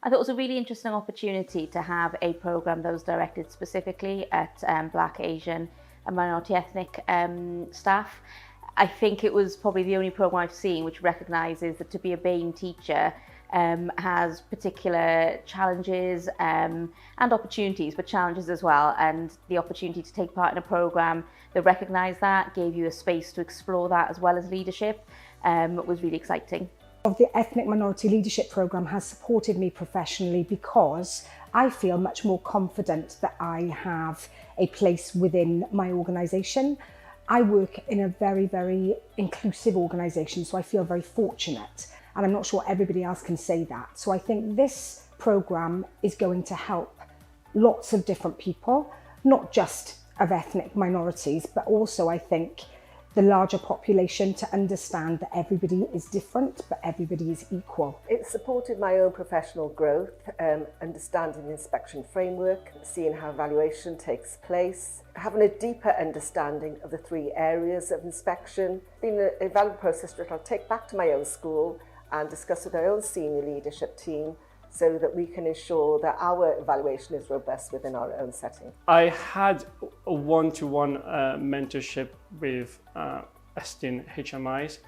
I thought it was a really interesting opportunity to have a programme that was directed specifically at Black, Asian and minority ethnic staff. I think it was probably the only programme I've seen which recognises that to be a BAME teacher has particular challenges and opportunities, but challenges as well. And the opportunity to take part in a programme that recognised that, gave you a space to explore that as well as leadership, was really exciting. The Ethnic Minority Leadership Programme has supported me professionally because I feel much more confident that I have a place within my organisation. I work in a very, very inclusive organisation, so I feel very fortunate, and I'm not sure everybody else can say that. So I think this programme is going to help lots of different people, not just of ethnic minorities, but also I think the larger population, to understand that everybody is different, but everybody is equal. It supported my own professional growth, understanding the inspection framework, seeing how evaluation takes place, having a deeper understanding of the 3 areas of inspection, being a valuable process that I'll take back to my own school and discuss with our own senior leadership team so that we can ensure that our evaluation is robust within our own setting. I had a one-to-one mentorship with Estin HMIs.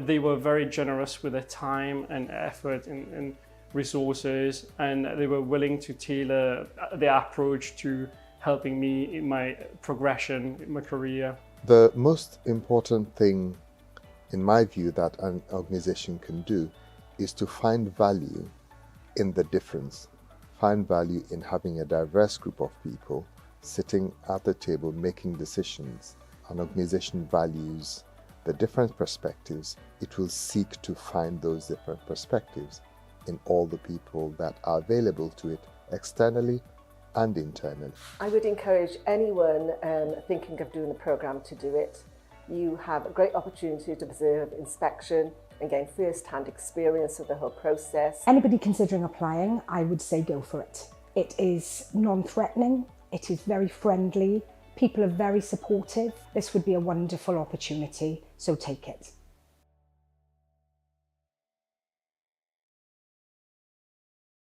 They were very generous with their time and effort and resources, and they were willing to tailor their approach to helping me in my progression in my career. The most important thing, in my view, that an organization can do is to find value in the difference, find value in having a diverse group of people sitting at the table making decisions. An organization values the different perspectives. It will seek to find those different perspectives in all the people that are available to it externally and internally. I would encourage anyone thinking of doing the programme to do it. You have a great opportunity to observe inspection and gain first-hand experience of the whole process. Anybody considering applying, I would say go for it. It is non-threatening, it is very friendly, people are very supportive. This would be a wonderful opportunity, so take it.